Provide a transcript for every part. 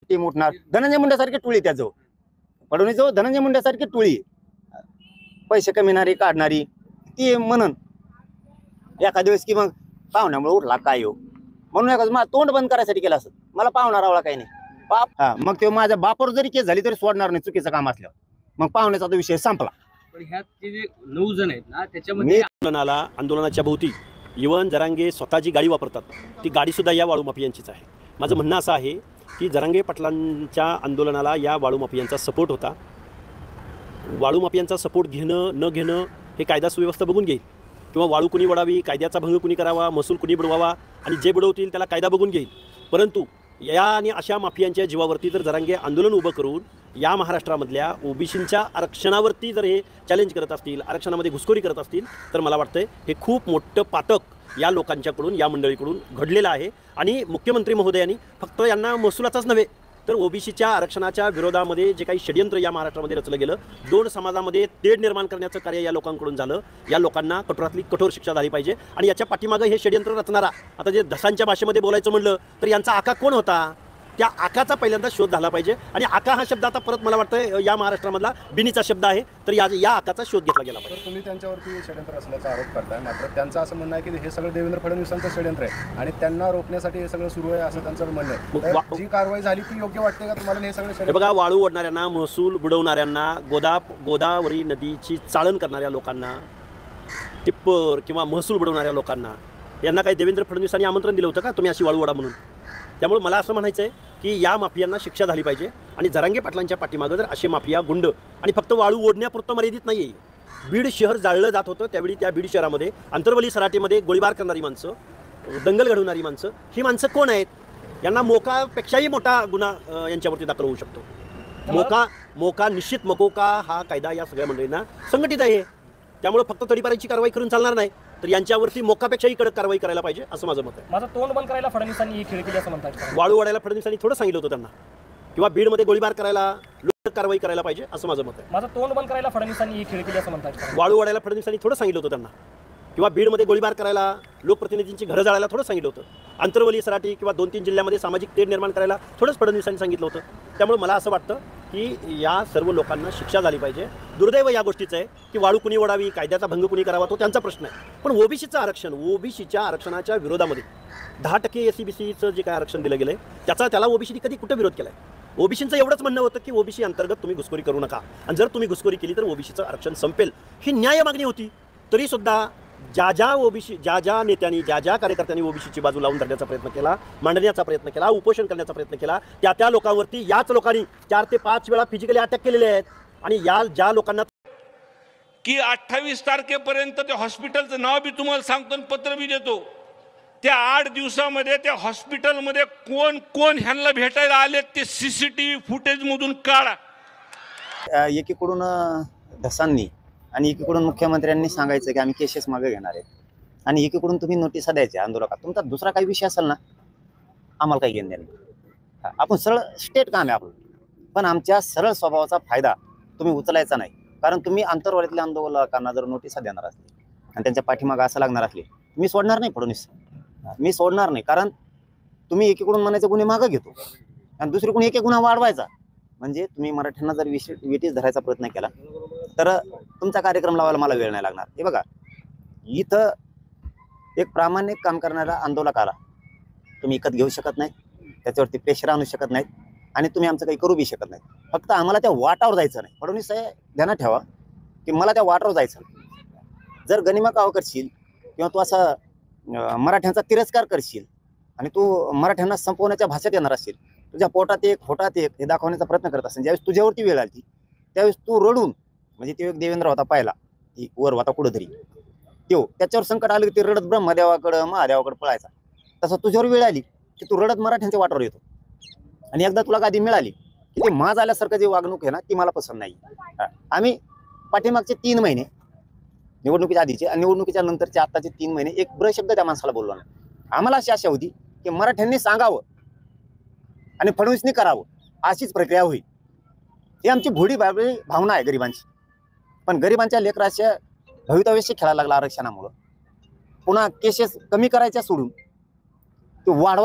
Team उठणार, धनंजय मुंडेसारखी टोळी त्याजवळ, फडणवीस जवळ धनंजय मुंडेसारखी टोळी, पैसे कमिणारी काढणारी ती म्हणून एखाद्या दिवस की मग पाहुण्यामुळे उठला काय हो म्हणून एखादं मला तोंड बंद करायसाठी केलं असं, मला पाहुणा रावळा काही नाही बाप. हा मग ते माझ्या बापावर जरी केस झाली तरी सोडणार नाही चुकीचं काम असल्यावर, मग पाहुण्याचा तो विषय संपला. पण ह्यात जे 9 जण आहेत ना त्याच्यामध्ये आंदोलनाच्या भोवती इवन जरांगे स्वतःची गाडी वापरतात, ती गाडी सुद्धा या वाळू माफियांचीच आहे. माझं म्हणणं असं आहे की जरांगे पाटलांच्या आंदोलनाला या वाळू माफियांचा सपोर्ट होता. वाळू माफियांचा सपोर्ट घेणं न घेणं हे कायदा सुव्यवस्था बघून घेईल, किंवा वाळू कुणी वडावी, कायद्याचा भंग कुणी करावा, महसूल कुणी बुडवावा, आणि जे बुडवतील त्याला कायदा बघून घेईल. परंतु या आणि अशा माफियांच्या जीवावरती जर जरांगे आंदोलन उभं करून या महाराष्ट्रामधल्या ओबीसींच्या आरक्षणावरती जर हे चॅलेंज करत असतील, आरक्षणामध्ये घुसखोरी करत असतील, तर मला वाटतं हे खूप मोठं पातक या लोकांच्याकडून, या मंडळीकडून घडलेलं आहे. आणि मुख्यमंत्री महोदयांनी फक्त यांना महसुलाचाच नव्हे तर ओबीसीच्या आरक्षणाच्या विरोधामध्ये जे काही षडयंत्र या महाराष्ट्रामध्ये रचलं गेलं, 2 समाजामध्ये तेढ निर्माण करण्याचं कार्य या लोकांकडून झालं. या लोकांना कठोरातली कठोर शिक्षा झाली पाहिजे. आणि याच्या पाठीमागं हे षडयंत्र रचणारा, आता जे दसांच्या भाषेमध्ये बोलायचं म्हणलं तर यांचा आका कोण होता, त्या आकाचा पहिल्यांदा शोध झाला पाहिजे. आणि आका हा शब्द आता परत मला वाटतं या महाराष्ट्रामधला बिनीचा शब्द आहे, तर या आकाचा शोध घेतला गेला पाहिजे. तुम्ही त्यांच्यावरती षडयंत्र असल्याचा आरोप करताय, मात्र त्यांचं असं म्हणणं आहे की हे सगळं देवेंद्र फडणवीसांचं षडयंत्र आहे आणि त्यांना रोखण्यासाठी हे सगळं सुरू आहे असं त्यांचं म्हणणं आहे. जी कारवाई झाली ती योग्य वाटते का तुम्हाला? हे सगळं हे बघा, वाळू ओढणाऱ्यांना, महसूल बुडवणाऱ्यांना, गोदावरी नदीची चाळण करणाऱ्या लोकांना, टिप्पर किंवा महसूल बुडवणाऱ्या लोकांना, यांना काही देवेंद्र फडणवीसांनी आमंत्रण दिलं होतं का तुम्ही अशी वाळू ओढा म्हणून? त्यामुळे मला असं म्हणायचं आहे की या माफियांना शिक्षा झाली पाहिजे. आणि जरांगे पाटलांच्या पाठीमागं जर असे माफिया गुंड, आणि फक्त वाळू ओढण्यापुरतं मर्यादित नाही आहे, बीड शहर जाळलं जात होतं त्यावेळी त्या बीड शहरामध्ये अंतरवली सराटीमध्ये गोळीबार करणारी माणसं, दंगल घडवणारी माणसं, ही माणसं कोण आहेत? यांना मोकापेक्षाही मोठा गुन्हा यांच्यावरती दाखल होऊ शकतो. मोका निश्चित मकोका हा कायदा या सगळ्या मंडळींना संघटित आहे. त्यामुळे फक्त तडीपारीची कारवाई करून चालणार नाही, तर यांच्यावरती मोकापेक्षाही कडक कारवाई करायला पाहिजे असं माझं मत आहे. माझं तोंड बंद करायला फडणवीसांनी ही खेळ केली असं म्हणतात. वाळू वाढायला फडणवीसांनी थोडं सांगितलं होतं त्यांना, किंवा बीडमध्ये गोळीबार करायला लोक कारवाई करायला पाहिजे असं माझं मत आहे. माझं तोंड बंद करायला फडणवीसांनी ही खेळ केली असं म्हणतात. वाळू वाढायला फडणवीसांनी थोडं सांगितलं होतं त्यांना, किंवा बीडमध्ये गोळीबार करायला, लोकप्रतिनिधींची घरं जाळायला थोडं सांगितलं होतं. अंतरवली सराटी किंवा 2-3 जिल्ह्यामध्ये सामाजिक तेढ निर्माण करायला थोडंच फडणवीसांनी सांगितलं होतं. त्यामुळे मला असं वाटतं की या सर्व लोकांना शिक्षा झाली पाहिजे. दुर्दैव या गोष्टीचं आहे की वाळू कुणी ओढावी, कायद्याचा भंग कुणी करावा, तो त्यांचा प्रश्न आहे. पण ओबीसीच्या आरक्षणाच्या विरोधामध्ये 10% SCBCचं जे काय आरक्षण दिलं गेलं आहे त्याला ओबीसीने कधी कुठं विरोध केला आहे? ओबीसीचं एवढंच म्हणणं होतं की ओबीसी अंतर्गत तुम्ही घुसखोरी करू नका, आणि जर तुम्ही घुसखोरी केली तर ओबीसीचं आरक्षण संपेल, ही न्याय मागणी होती. तरीसुद्धा ज्या नेत्यांनी, ज्या कार्यकर्त्यांनी ओबीसीची बाजू लावून धरण्याचा प्रयत्न केला, मांडण्याचा प्रयत्न केला, उपोषण करण्याचा प्रयत्न केला, त्या लोकांवरती याच लोकांनी 4 ते 5 वेळा फिजिकली अटॅक केलेले आहेत. आणि ज्या लोकांना की 28 तारखेपर्यंत त्या हॉस्पिटलचं नाव बी तुम्हाला सांगतो आणि पत्र बी देतो, त्या 8 दिवसामध्ये त्या हॉस्पिटलमध्ये कोण ह्यांना भेटायला आले ते CCTV फुटेजमधून काढा. एकीकडून धसांनी आणि एकीकडून मुख्यमंत्र्यांनी सांगायचं की आम्ही केसेस मागे घेणार आहेत, आणि एकीकडून तुम्ही नोटिसा द्यायच्या आंदोलकात. तुमचा दुसरा काही विषय असेल ना, आम्हाला काही घेणं नाही. आपण सरळ स्टेट काम आहे आपलं, पण आमच्या सरळ स्वभावाचा फायदा तुम्ही उचलायचा नाही. कारण तुम्ही आंतरवालीतल्या आंदोलकांना जर नोटिसा देणार असली आणि त्यांच्या पाठीमागं असं लागणार असली, मी सोडणार नाही फडणवीस, मी सोडणार नाही. कारण तुम्ही एकीकडून म्हणायचे गुन्हे मागं घेतो आणि दुसरीकडून एक गुन्हा वाढवायचा. म्हणजे तुम्ही मराठ्यांना जर वेटीस धरायचा प्रयत्न केला तर तुमचा कार्यक्रम लावायला मला वेळ नाही लागणार. हे बघा, इथं एक प्रामाणिक काम करणारा आंदोलकाला तुम्ही विकत घेऊ शकत नाही, त्याच्यावरती प्रेशर आणू शकत नाहीत, आणि तुम्ही आमचं काही करू बी शकत नाही. फक्त आम्हाला त्या वाटावर जायचं नाही. फडणवीस साहेब ध्यानात ठेवा की मला त्या वाटावर जायचं नाही. जर गनिमा काव करशील किंवा तू असा मराठ्यांचा तिरस्कार करशील आणि तू मराठ्यांना संपवण्याच्या भाषेत येणार असेल, तुझ्या पोटात एक होटात एक हे दाखवण्याचा प्रयत्न करत असेल, ज्यावेळेस तुझ्यावरती वेळ आली त्यावेळेस तू रडून, म्हणजे ते एक देवेंद्र होता पाहिला, ती वर होता कुठंतरी, त्याच्यावर संकट आलं की ते रडत ब्रह्मदेवाकडं महादेवाकडे पळायचा. तसं तुझ्यावर वेळ आली की तू रडत मराठ्यांच्या वाटावर येतो. आणि एकदा तुला गादी मिळाली की ते माज आल्यासारखं जे वागणूक आहे ना, ती मला पसंत नाही. आम्ही पाठीमागचे 3 महिने, निवडणुकीच्या आधीचे आणि निवडणुकीच्या नंतरचे आत्ताचे 3 महिने एक ब्र शब्द त्या माणसाला बोललो नाही. आम्हाला अशी आशा होती की मराठ्यांनी सांगावं आणि फडणवीसनी करावं, अशीच प्रक्रिया होईल. ही आमची भोडी भावना आहे गरिबांची. पण गरिबांच्या लेकराच्या भवितव्याशी खेळायला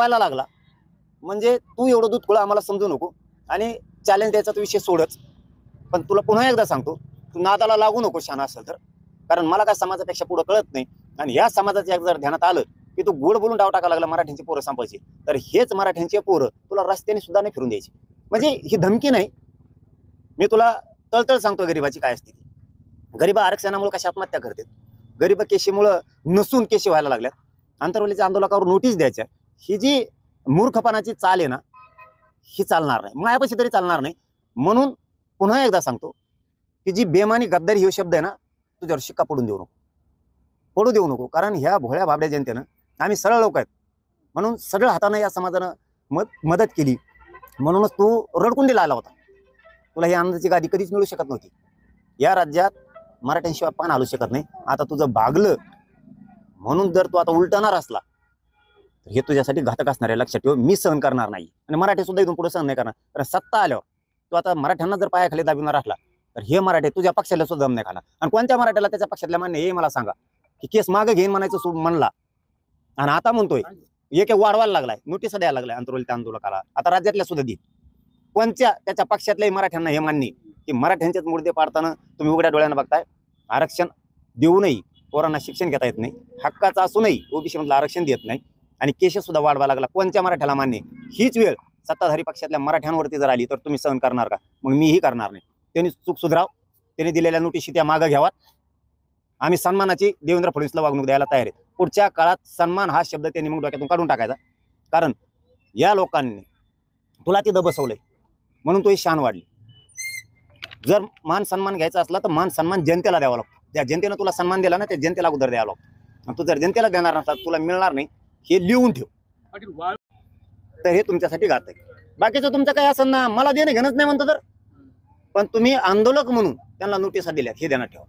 लागला म्हणजे तू एवढं दूध खुळं आम्हाला समजू नको आणि चॅलेंज द्यायचा तो विषय सोडच. पण तुला पुन्हा एकदा सांगतो, तू नादाला लागू नको शहाणा असेल तर, कारण मला काय समाजापेक्षा पुढं कळत नाही. आणि या समाजाच्या जर ध्यानात आलं की तू गोड बोलून डाव टाका लागला मराठ्यांची पोरं संपायची, तर हेच मराठ्यांचे पोरं तुला रस्त्याने सुद्धा नाही फिरून द्यायची. म्हणजे ही धमकी नाही, मी तुला तळतळ सांगतो गरिबाची काय असते. गरीब आरक्षणामुळे कशा आत्महत्या करतात, गरीब केशीमुळं नसून केशी व्हायला लागल्यात, आंतरवलीच्या आंदोलकावर नोटीस द्यायच्या. ही जी मूर्खपणाची चाल आहे ना, ही चालणार नाही, मायापाशी तरी चालणार नाही. म्हणून पुन्हा एकदा सांगतो की जी बेमानी गद्दारी हे शब्द आहे ना, तुझ्यावर शिक्का पडू देऊ नको. कारण ह्या भोळ्या बाबड्या जनतेनं, आम्ही सरळ लोक आहेत म्हणून सरळ हाताने या समाजानं मदत केली, म्हणूनच तू रडकुंडीला आला होता. तुला ही आनंदाची गादी कधीच मिळू शकत नव्हती. या राज्यात मराठ्यांशिवाय पान हलू शकत नाही. आता तुझं भागलं म्हणून जर तू आता उलटणार असला तर हे तुझ्यासाठी घातक असणार आहे, लक्षात ठेव. मी सहन करणार नाही आणि मराठी सुद्धा इथून पुढे सहन नाही करणार. कारण सत्ता आल्यावर तू आता मराठ्यांना जर पायाखाली दाबविणार असला तर हे मराठे तुझ्या पक्षाला सुद्धा दम नाही खाणार. आणि कोणत्या मराठ्याला त्याच्या पक्षातल्या मान्य हे मला सांगा की केस मागे घेईन म्हणायचं म्हणला आणि आता म्हणतोय एक वाढवायला लागलाय, नोटीस द्यायला लागलाय आंतरवलीच्या आंदोलकाला. आता राज्यातल्या सुद्धा दे. कोणत्या त्याच्या पक्षातल्याही मराठ्यांना हे मान्य की मराठ्यांचेच मुर्दे पाडताना तुम्ही उघड्या डोळ्यानं बघताय. आरक्षण देऊनही पोरांना शिक्षण घेता येत नाही, हक्काचं असूनही ओबीसी मधलं आरक्षण देत नाही आणि केस सुद्धा वाढवा लागला. कोणत्या मराठ्याला मान्य? हीच वेळ सत्ताधारी पक्षातल्या मराठ्यांवरती जर आली तर तुम्ही सहन करणार का? मग मीही करणार नाही. त्यांनी चूक सुधाराव, त्यांनी दिलेल्या नोटीसी त्या मागं घ्यावात. आम्ही सन्मानाची देवेंद्र फडणवीसला वागणूक द्यायला तयार आहेत. पुढच्या काळात सन्मान हा शब्द त्यांनी मग डोक्यातून काढून टाकायचा. कारण या लोकांनी तुला तिथं बसवलंय म्हणून तो शान वाढली. जर मान सन्मान घ्यायचा असला तर मान सन्मान जनतेला द्यावा लागतो. ज्या जनतेनं तुला सन्मान दिला ना त्या जनतेला अगोदर द्यावा लागतो. आणि तू जर जनतेला देणार नसला तुला मिळणार नाही, हे लिहून ठेव. तर हे तुमच्यासाठी घात आहे. बाकीचं तुमचं काय असं ना, मला देणं घेणंच नाही म्हणतो तर, पण तुम्ही आंदोलक म्हणून त्यांना नोटिसा दिल्यात हे देण्यात ठेवा.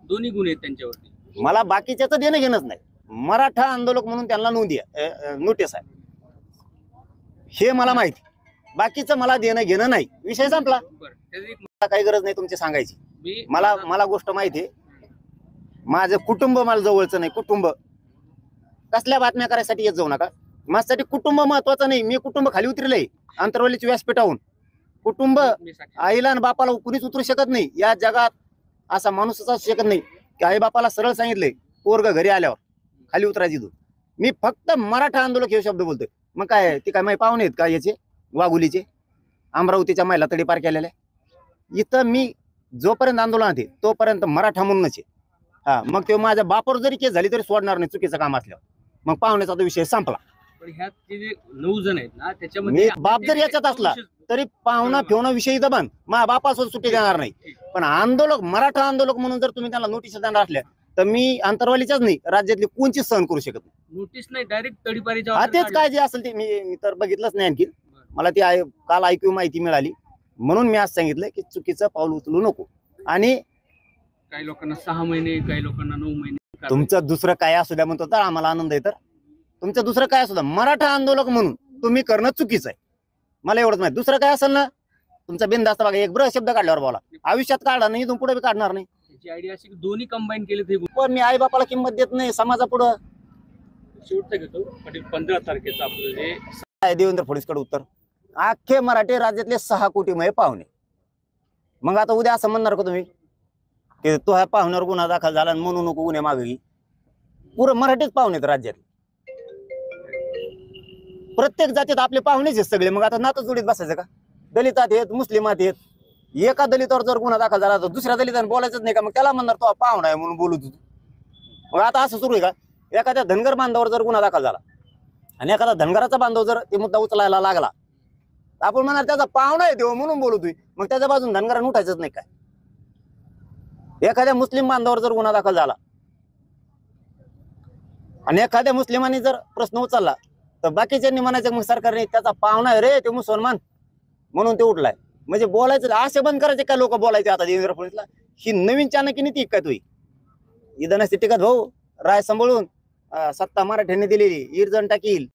दोन्ही गुण आहेत त्यांच्यावरती. मला बाकीच्याच देणं घेणंच नाही. मराठा आंदोलक म्हणून त्यांना नोटीस आहे हे मला माहिती. बाकीचं मला देणं घेणं नाही, विषय संपला. मला काही गरज नाही तुमची सांगायची. मला गोष्ट माहिती आहे. माझं कुटुंब मला जवळचं नाही. कुटुंब कसल्या बातम्या करायसाठी येत जाऊ नका. माझ्यासाठी कुटुंब महत्वाचं नाही. मी कुटुंब खाली उतरलंय आंतरवलीच्या व्यासपीठाहून. कुटुंब आईला आणि बापाला कुणीच उतरू शकत नाही या जगात. असा माणूसच असू शकत नाही की आई बापाला सरळ सांगितलंय पोरग घरी आल्यावर खाली उतरायची तू. मी फक्त मराठा आंदोलक हे शब्द बोलतोय. मग काय ती काय माझे पाहुणे आहेत का याचे, वाघुलीचे, अमरावतीच्या महिला तडीपार केलेल्या. इथं मी जोपर्यंत आंदोलनात आहे तोपर्यंत मराठा म्हणूनच आहे. हा, मग ते माझ्या बापावर जरी केस झाली तरी सोडणार नाही चुकीचं काम असल्यावर. मग पाहुण्याचा तो विषय संपला. पण ह्यात जे 9 जण आहेत ना त्याच्यामध्ये मी बाप जर याच्यात असला तरी पाहुणा फिवणा विषयी दबान माझ्या बापासोबत सुट्टी देणार नाही. पण आंदोलक मराठा आंदोलक म्हणून जर तुम्ही त्यांना नोटीस देणार असल्या तर मी आंतरवालीच्याच नाही राज्यातली कोणचीच सहन करू शकत नाही. नोटीस नाही, डायरेक्ट तडीपारीच्या हा, तेच काय जे असेल ते मी तर बघितलंच नाही आणखी. मला ती काल ऐकू माहिती मिळाली म्हणून मी आज सांगितलं की चुकीचं पाऊल उचलू नको. आणि काही लोकांना 6 महिने, काही लोकांना 9 महिने. तुमचं दुसरं काय असू द्या म्हणतो तर आम्हाला आनंद आहे. तर तुमचं दुसरं काय असू द्या, मराठा आंदोलक म्हणून तुम्ही करणं चुकीचं आहे. मला एवढंच माहिती. दुसरं काय असेल ना तुमचा बिनधास्त बघा. एक ब्र शब्द काढल्यावर बोला. आयुष्यात काढला नाही, इथून पुढे काढणार नाही. त्याची आयडिया अशी की दोन्ही कंबाईन केले ते. पण मी आई बापाला किंमत देत नाही समाजापुढं. शेवटचं घेतो पाटील. 15 तारखेचं आपलं जे आहे देवेंद्र फडणवीसकडे उत्तर. अख्खे मराठी राज्यातले 6 कोटीमय पाहुणे. मग आता उद्या असं म्हणणार का तुम्ही की तो ह्या पाहुण्यावर गुन्हा दाखल झाला म्हणू नको गुन्हे मागे? पुरं मराठीच पाहुणे आहेत राज्यात. प्रत्येक जातीत आपले पाहुणेच आहेत सगळे. मग आता नातं जोडीत बसायचं का? दलितात आहेत, मुस्लिमात आहेत. एका दलितावर जर गुन्हा दाखल झाला तर दुसऱ्या दलिताने बोलायचंच नाही का? मग त्याला म्हणणार तो पाहुणा आहे म्हणून बोलू तू. मग आता असं सुरू आहे का? एखाद्या धनगर बांधावर जर गुन्हा दाखल झाला आणि एखादा धनगराचा बांधव जर ते मुद्दा उचलायला लागला आपण म्हणणार त्याचा पाहुणा आहे देव म्हणून बोलतोय. मग त्याच्या बाजून धनगराने उठायचंच नाही काय? एखाद्या मुस्लिम बांधावर जर गुन्हा दाखल झाला आणि एखाद्या मुस्लिमांनी जर प्रश्न उचलला तर बाकीच्यांनी म्हणायचं मग सरकारने त्याचा पाहुणा आहे रे ते मुसलमान म्हणून ते उठलाय. म्हणजे बोलायचं आशे बंद करायचे काय लोक बोलायचे आता देवेंद्र फडणवीसला. ही नवीन चाणक्य नीती काय तुही? इथं नसते टिकत भाऊ. राय सांभाळून सत्ता मराठ्यांनी दिलेली इरजण टाकील.